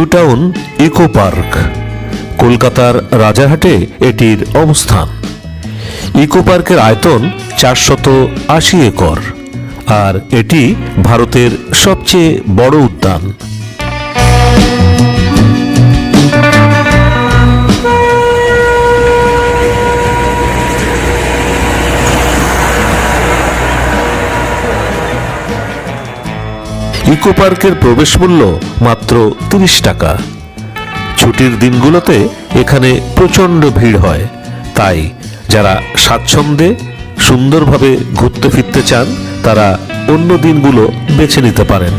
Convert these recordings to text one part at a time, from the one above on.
New town eco park, কলকাতার রাজারহাটে এটির অবস্থান। ইকো পার্কের আয়তন 480 একর, আর এটি ভারতের সবচেয়ে বড় উদ্যান। ইকো পার্কের প্রবেশ মূল্য মাত্র 30 টাকা। ছুটির দিনগুলোতে এখানে প্রচণ্ড ভিড় হয়, তাই যারা স্বাচ্ছন্দ্যে সুন্দরভাবে ঘুরতে ফিরতে চান তারা অন্য দিনগুলো বেছে নিতে পারেন।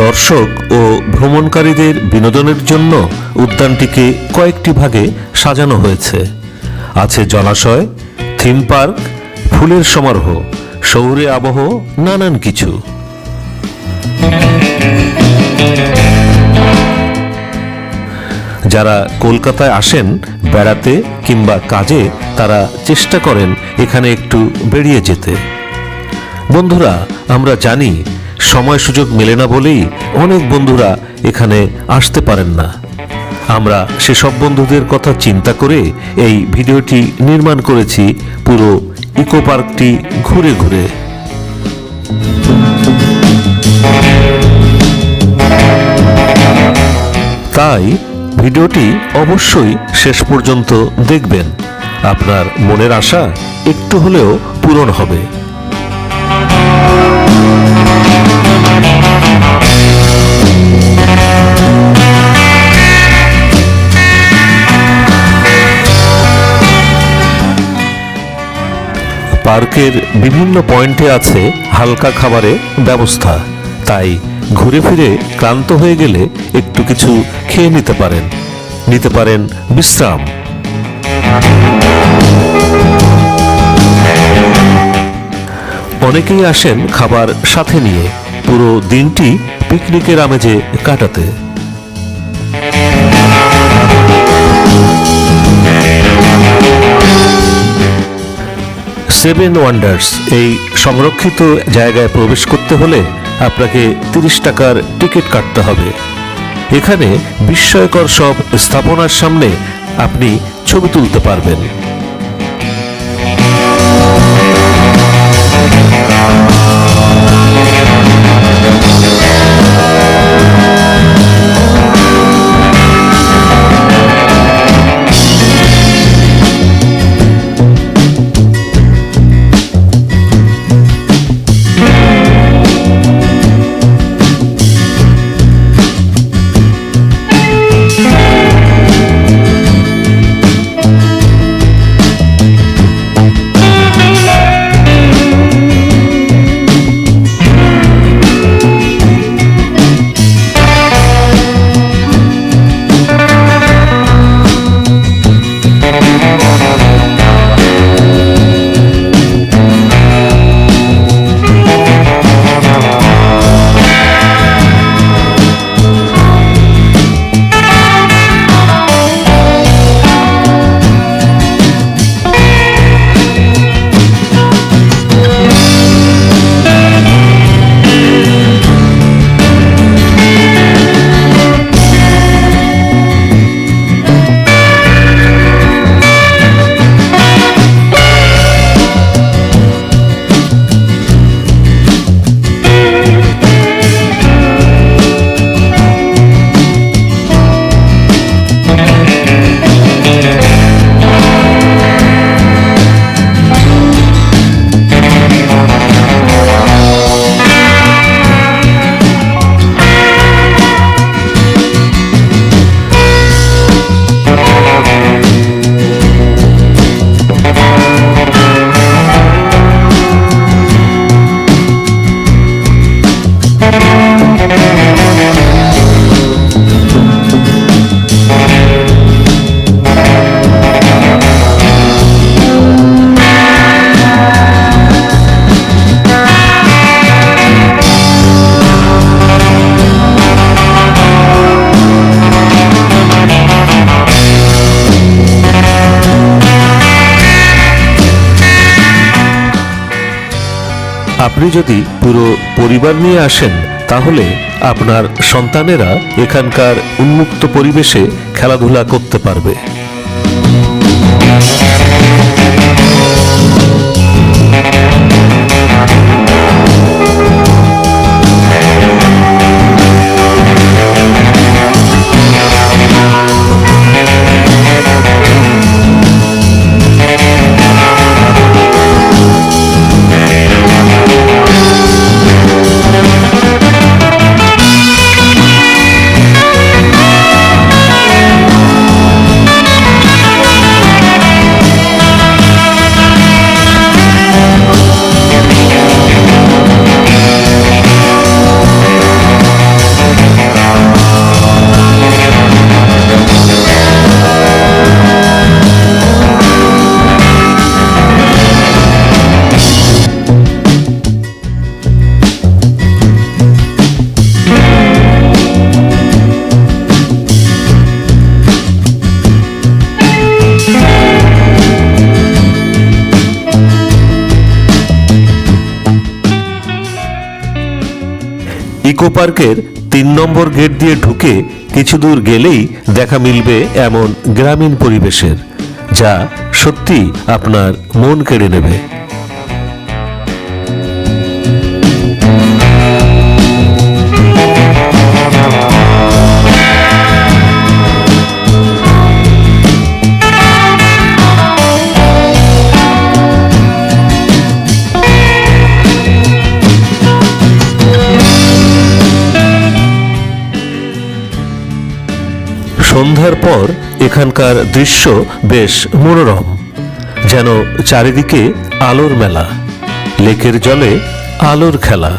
দর্শক ও ভ্রমণকারীদের বিনোদনের জন্য উদ্যানটিকে কয়েকটি ভাগে সাজানো হয়েছে। আছে জলাশয়, থিম পার্ক, ফুলের সমারোহ, শহুরে আবহ, নানান কিছু। যারা কলকাতায় আসেন বেড়াতে কিংবা কাজে, তারা চেষ্টা করেন এখানে একটু বেরিয়ে যেতে। বন্ধুরা, আমরা জানি সময় সুযোগ মেলে না বলেই অনেক বন্ধুরা এখানে আসতে পারেন না। আমরা সেসব বন্ধুদের কথা চিন্তা করে এই ভিডিওটি নির্মাণ করেছি পুরো ইকো পার্কটি ঘুরে ঘুরে। তাই ভিডিওটি অবশ্যই শেষ পর্যন্ত দেখবেন, আপনার মনের আশা একটু হলেও পূরণ হবে। পার্কের বিভিন্ন পয়েন্টে আছে হালকা খাবারের ব্যবস্থা, তাই ঘুরে ফিরে ক্লান্ত হয়ে গেলে একটু কিছু খেয়ে নিতে পারেন বিশ্রাম। অনেকেই আসেন খাবার সাথে নিয়ে পুরো দিনটি পিকনিকের আমেজে কাটাতে। সেভেন ওয়ান্ডার্স এই সংরক্ষিত জায়গায় প্রবেশ করতে হলে আপনাকে 30 টাকার টিকিট কাটতে হবে। এখানে বিস্ময়কর সব স্থাপনার সামনে আপনি ছবি তুলতে পারবেন। আপনি যদি পুরো পরিবার নিয়ে আসেন তাহলে আপনার সন্তানেরা এখানকার উন্মুক্ত পরিবেশে খেলাধুলা করতে পারবে। ইকো পার্কের ৩ নম্বর গেট দিয়ে ঢুকে কিছু দূর গেলেই দেখা মিলবে এমন গ্রামীণ পরিবেশের, যা সত্যি আপনার মন কেড়ে নেবে। সন্ধ্যার পর এখানকার দৃশ্য বেশ মনোরম, যেন চারিদিকে আলোর মেলা, লেকের জলে আলোর খেলা।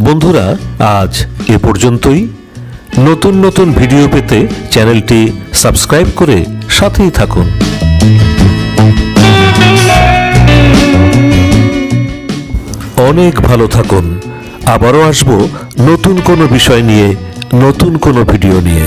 বন্ধুরা, আজ এ পর্যন্তই। নতুন নতুন ভিডিও পেতে চ্যানেলটি সাবস্ক্রাইব করে সাথেই থাকুন। অনেক ভালো থাকুন। আবারও আসবো নতুন কোনো বিষয় নিয়ে, নতুন কোনো ভিডিও নিয়ে।